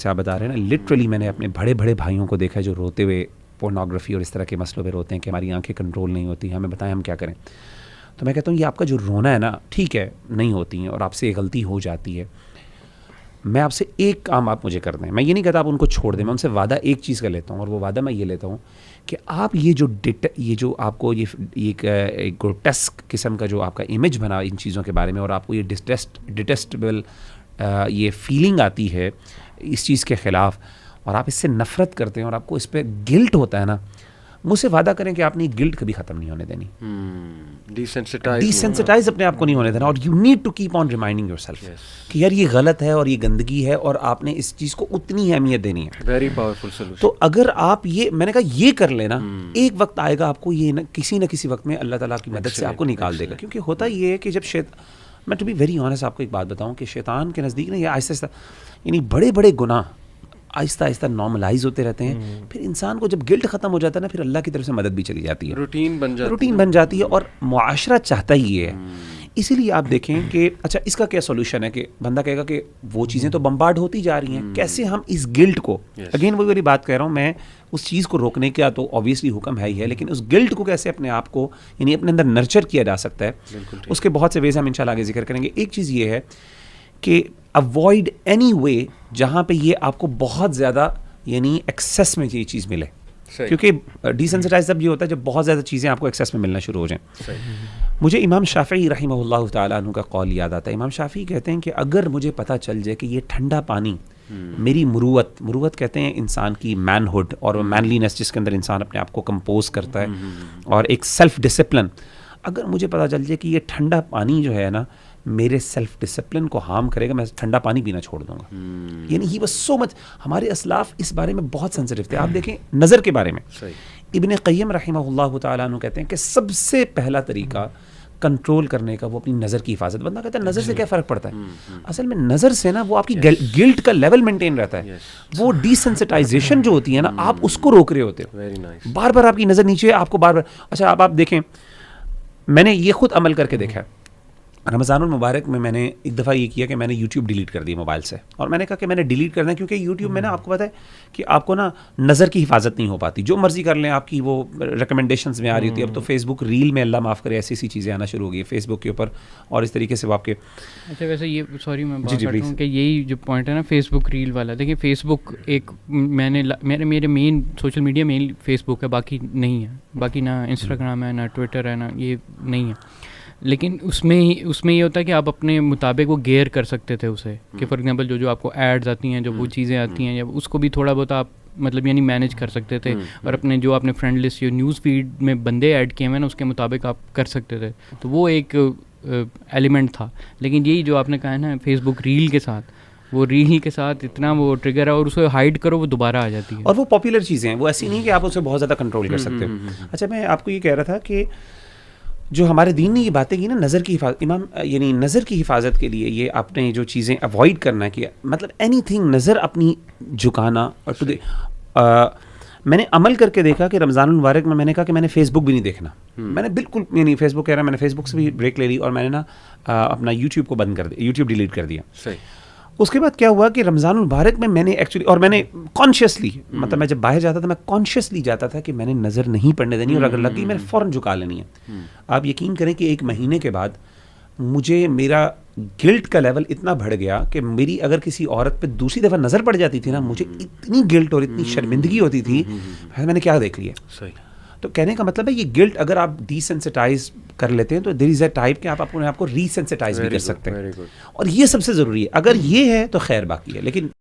से आप बता रहे हैं ना, लिटरली मैंने अपने बड़े बड़े भाइयों को देखा है जो रोते हुए पोर्नोग्राफी और इस तरह के मसलों पे रोते हैं कि हमारी आंखें कंट्रोल नहीं होती, हमें बताएं हम क्या करें। तो मैं कहता हूँ ये आपका जो रोना है ना, ठीक है नहीं होती हैं और आपसे गलती हो जाती है, मैं आपसे एक काम आप मुझे कर दें। मैं ये नहीं कहता आप उनको छोड़ दें, मैं उनसे वादा एक चीज़ का लेता हूँ और वो वादा मैं ये लेता हूँ कि आप ये जो आपको ये एक ग्रोटेस्क किस्म का जो आपका इमेज बना इन चीज़ों के बारे में और आपको ये डिटेस्टेबल ये फीलिंग आती है इस चीज़ के ख़िलाफ़ और आप इससे नफ़रत करते हैं और आपको इस पर गिल्ट होता है ना, मुझसे वादा करें कि आपने गिल्ट कभी ख़त्म नहीं होने देनी। डिसेंसिटाइज अपने आप को नहीं होने देना और you need to keep on reminding yourself कि यार ये गलत है और ये गंदगी है और आपने इस चीज़ को उतनी अहमियत देनी है। Very powerful solution. तो अगर आप ये, मैंने कहा ये कर लेना, एक वक्त आएगा आपको ये न किसी वक्त में अल्लाह ताला की मदद से आपको निकाल देगा। क्योंकि होता ये है कि जब मैं टू बी वेरी ऑनेस्ट आपको एक बात बताऊं कि शैतान के नज़दीक ना ये आहिस्ता आहिस्ता यानी बड़े बड़े गुनाह आहिस्ता आहिस्ता नॉर्मलाइज होते रहते हैं। फिर इंसान को जब गिल्ट ख़त्म हो जाता है ना, फिर अल्लाह की तरफ से मदद भी चली जाती है, रूटीन बन जाती है और मुआशरा चाहता ही है। इसीलिए आप देखें कि अच्छा इसका क्या सोल्यूशन है कि बंदा कहेगा कि वो चीज़ें तो बम्बार्ड होती जा रही हैं, कैसे हम इस गिल्ट को, अगेन वही वाली बात कह रहा हूँ मैं, उस चीज़ को रोकने का तो ऑब्वियसली हुक्म है ही है, लेकिन उस गिल्ट को कैसे अपने आप को यानी अपने अंदर नर्चर किया जा सकता है, उसके बहुत से वेज हम इंशाल्लाह आगे जिक्र करेंगे। एक चीज़ ये है कि अवॉइड एनी वे जहाँ पे ये आपको बहुत ज़्यादा यानी एक्सेस में ये चीज़ मिले, क्योंकि डिसेंसिटाइज तब ये होता है जब बहुत ज़्यादा चीज़ें आपको एक्सेस में मिलना शुरू हो जाएं। मुझे इमाम शाफ़ी रहमहुल्लाह ताला अन्हु का कौल याद आता है। इमाम शाफ़ी कहते हैं कि अगर मुझे पता चल जाए कि ये ठंडा पानी मेरी मुरूवत कहते हैं इंसान की मैनहुड और मैनलीनेस जिसके अंदर इंसान अपने आप को कंपोज करता है और एक सेल्फ डिसिप्लिन, अगर मुझे पता चल जाए कि ये ठंडा पानी जो है ना मेरे सेल्फ डिसिप्लिन को हार्म करेगा, मैं ठंडा पानी पीना छोड़ दूंगा। यानी ही वाज सो मच, हमारे असलाफ इस बारे में बहुत सेंसिटिव थे। आप देखें नज़र के बारे में इब्न क़य्यम रहमहुल्लाह ताला अन्हु कहते हैं कि सबसे पहला तरीका कंट्रोल करने का वो अपनी नज़र की हिफाजत। बंदा कहता है नज़र से क्या फ़र्क पड़ता है, असल में नज़र से ना वो आपकी गिल्ट का लेवल मेंटेन रहता है। वो डिसेंसिटाइजेशन जो होती है ना, आप उसको रोक रहे होते हो। बार बार आपकी नज़र नीचे, आपको बार बार, अच्छा आप देखें, मैंने ये खुद अमल करके देखा है। रमज़ानुल मुबारक में मैंने एक दफ़ा ये किया कि मैंने YouTube डिलीट कर दिया मोबाइल से, और मैंने कहा कि मैंने डिलीट करना है क्योंकि YouTube में ना आपको पता है कि आपको ना नज़र की हिफाजत नहीं हो पाती, जो मर्जी कर लें आपकी वो रिकमेंडेशंस में आ रही होती है। अब तो फेसबुक रील में अल्लाह माफ़ करे ऐसी चीज़ें आना शुरू हो गई है फेसबुक के ऊपर, और इस तरीके से वो आपके अच्छा वैसे ये सॉरी मैं बात करता हूँ कि यही जो पॉइंट है ना फेसबुक रील वाला, देखिए फेसबुक एक मेरे main social media main Facebook है, बाकी नहीं है, बाकी ना इंस्टाग्राम है ना ट्विटर है ना ये नहीं है। लेकिन उसमें ये होता है कि आप अपने मुताबिक वो गेयर कर सकते थे उसे, कि फॉर एग्जांपल जो आपको एड्स आती हैं, जो वो चीज़ें आती हैं, या उसको भी थोड़ा बहुत आप मतलब यानी मैनेज कर सकते थे, और अपने जो आपने फ्रेंड लिस्ट या न्यूज़ फीड में बंदे ऐड किए हैं ना उसके मुताबिक आप कर सकते थे। तो वो एक एलिमेंट था। लेकिन यही जो आपने कहा है ना फेसबुक रील के साथ, वो रील के साथ इतना वो ट्रिगर है और उसको हाइड करो वो दोबारा आ जाती है, और वो पॉपुलर चीज़ें हैं, वो ऐसी नहीं कि आप उसे बहुत ज़्यादा कंट्रोल कर सकते हो। अच्छा मैं आपको ये कह रहा था कि जो हमारे दीन ने ये बातें की ना नज़र की हिफाजत, इमाम यानी नज़र की हिफाजत के लिए ये आपने जो चीज़ें अवॉइड करना कि मतलब एनीथिंग नज़र अपनी झुकाना। और मैंने अमल करके देखा कि रमज़ानुल मुबारक में मैंने कहा कि मैंने फेसबुक भी नहीं देखना, मैंने बिल्कुल यानी फेसबुक कह रहा मैंने फेसबुक से भी ब्रेक ले ली और मैंने ना अपना यूट्यूब को बंद कर दिया, यूट्यूब डिलीट कर दिया। सही। उसके बाद क्या हुआ कि रमज़ानुल मुबारक में मैंने एक्चुअली, और मैंने कॉन्शियसली मतलब मैं जब बाहर जाता था मैं कॉन्शियसली जाता था कि मैंने नज़र नहीं पड़ने देनी, और अगर लग गई मैंने फ़ौरन झुका लेनी है। आप यकीन करें कि 1 महीने के बाद मुझे मेरा गिल्ट का लेवल इतना बढ़ गया कि मेरी अगर किसी औरत पे दूसरी दफ़ा नज़र पड़ जाती थी ना, मुझे इतनी गिल्ट और इतनी शर्मिंदगी होती थी, मैंने क्या देख लिया। सही। तो कहने का मतलब है ये गिल्ट अगर आप डिसेंसिटाइज कर लेते हैं तो देयर इज़ अ टाइप कि आप अपने आप को रीसेंसिटाइज भी कर सकते हैं, और ये सबसे ज़रूरी है। अगर ये है तो खैर बाकी है, लेकिन